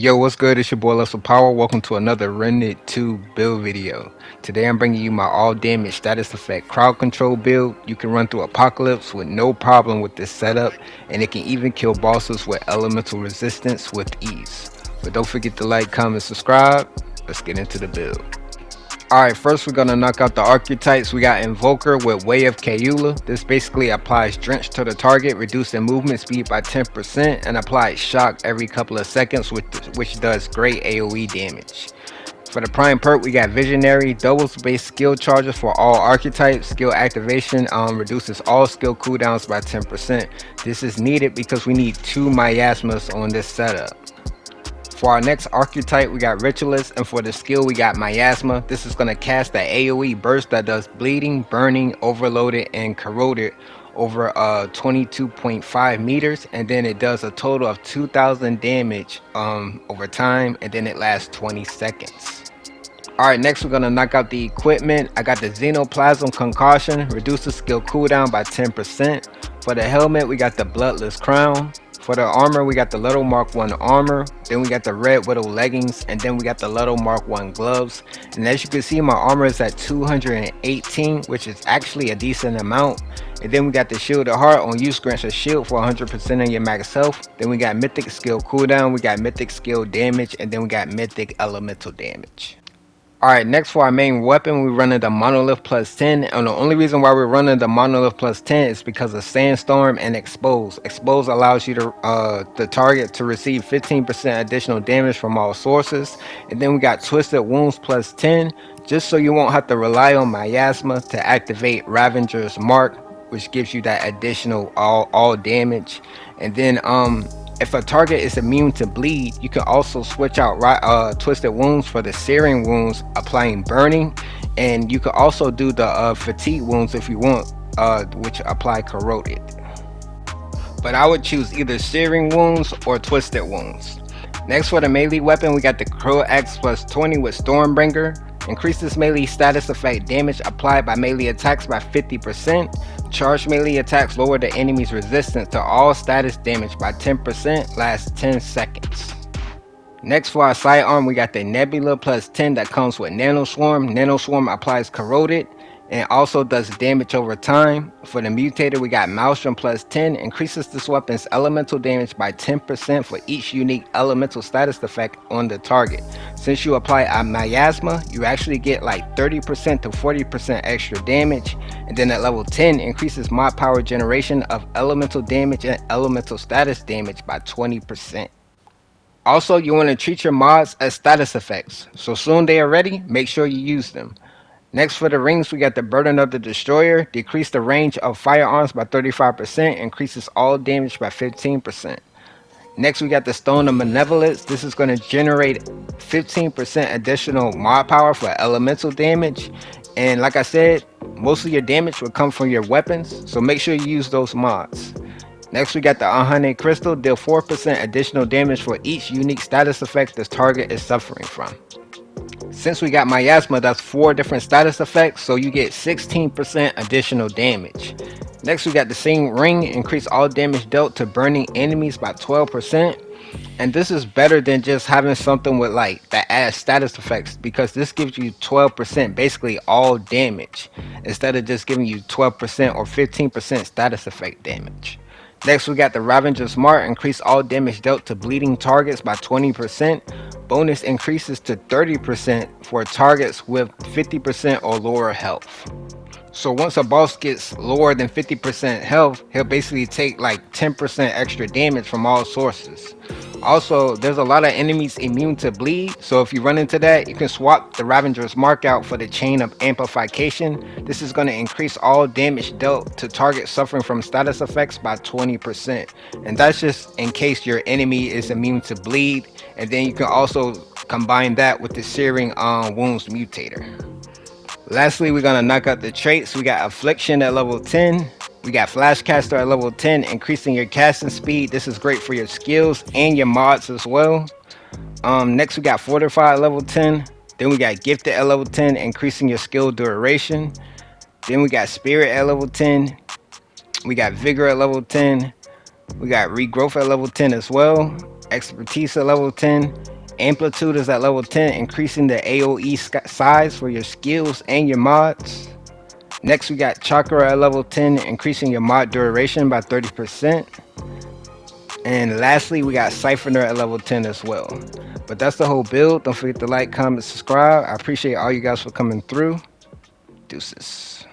Yo, what's good? It's your boy Less Power. Welcome to another Remnant 2 build video. Today I'm bringing you my all damage status effect crowd control build. You can run through Apocalypse with no problem with this setup, and it can even kill bosses with elemental resistance with ease. But don't forget to like, comment, subscribe. Let's get into the build. Alright, first we're gonna knock out the archetypes. We got Invoker with Way of Kaula. This basically applies Drench to the target, reducing movement speed by 10%, and applies Shock every couple of seconds, which does great AoE damage. For the prime perk, we got Visionary, doubles base skill charges for all archetypes. Skill activation reduces all skill cooldowns by 10%. This is needed because we need 2 miasmas on this setup. For our next archetype, we got Ritualist, and for the skill, we got Miasma. This is going to cast that AoE burst that does bleeding, burning, overloaded, and corroded over 22.5 meters, and then it does a total of 2,000 damage over time, and then it lasts 20 seconds. Alright, next we're going to knock out the equipment. I got the Xenoplasm Concussion, reduces skill cooldown by 10%. For the helmet, we got the Bloodless Crown. For the armor, we got the Little Mark 1 armor, then we got the Red Widow leggings, and then we got the Little Mark 1 gloves. And as you can see, my armor is at 218, which is actually a decent amount. And then we got the Shielded Heart. On use grants a shield for 100% of your max health. Then we got Mythic skill cooldown, we got Mythic skill damage, and then we got Mythic elemental damage. Alright, next for our main weapon, we're running the monolith plus 10, and the only reason why we're running the monolith plus 10 is because of sandstorm and expose. Expose allows you to the target to receive 15% additional damage from all sources. And then we got twisted wounds plus 10, just so you won't have to rely on miasma to activate Ravager's mark, which gives you that additional all damage. And then if a target is immune to bleed, you can also switch out twisted wounds for the searing wounds, applying burning, and you can also do the fatigue wounds if you want, which apply corroded. But I would choose either searing wounds or twisted wounds. Next, for the melee weapon, we got the Crow Axe plus 20 with Stormbringer. Increases melee status effect damage applied by melee attacks by 50%. Charged melee attacks lower the enemy's resistance to all status damage by 10%, lasts 10 seconds. Next, for our sidearm, we got the Nebula plus 10 that comes with Nanoswarm. Nanoswarm applies corroded and also does damage over time. For the mutator, we got Maelstrom plus 10, increases this weapon's elemental damage by 10% for each unique elemental status effect on the target. Since you apply a miasma, you actually get like 30% to 40% extra damage. And then at level 10, increases mod power generation of elemental damage and elemental status damage by 20%. Also, you want to treat your mods as status effects, so soon they are ready, make sure you use them. Next, for the rings, we got the Burden of the Destroyer. Decrease the range of firearms by 35%, increases all damage by 15%. Next, we got the Stone of Malevolence. This is going to generate 15% additional mod power for elemental damage. And like I said, most of your damage will come from your weapons, so make sure you use those mods. Next, we got the Unhoneyed Crystal. Deal 4% additional damage for each unique status effect this target is suffering from. Since we got miasma, that's 4 different status effects, so you get 16% additional damage. Next, we got the Sing Ring. Increase all damage dealt to burning enemies by 12%. And this is better than just having something with like that adds status effects, because this gives you 12%, basically all damage, instead of just giving you 12% or 15% status effect damage. Next, we got the Ravager's Mark. Increase all damage dealt to bleeding targets by 20%. Bonus increases to 30% for targets with 50% or lower health. So once a boss gets lower than 50% health, he'll basically take like 10% extra damage from all sources. Also, there's a lot of enemies immune to bleed, so if you run into that, you can swap the Ravager's Mark out for the Chain of Amplification. This is going to increase all damage dealt to targets suffering from status effects by 20%. And that's just in case your enemy is immune to bleed. And then you can also combine that with the Searing Wounds mutator. Lastly, we're going to knock out the traits. We got Affliction at level 10. We got Flashcaster at level 10, increasing your casting speed. This is great for your skills and your mods as well. Next, we got Fortify at level 10. Then we got Gifted at level 10, increasing your skill duration. Then we got Spirit at level 10. We got Vigor at level 10. We got Regrowth at level 10 as well. Expertise at level 10. Amplitude is at level 10, increasing the AoE size for your skills and your mods. Next, we got Chakra at level 10, increasing your mod duration by 30%. And lastly, we got Siphoner at level 10 as well. But that's the whole build. Don't forget to like, comment, subscribe. I appreciate all you guys for coming through. Deuces.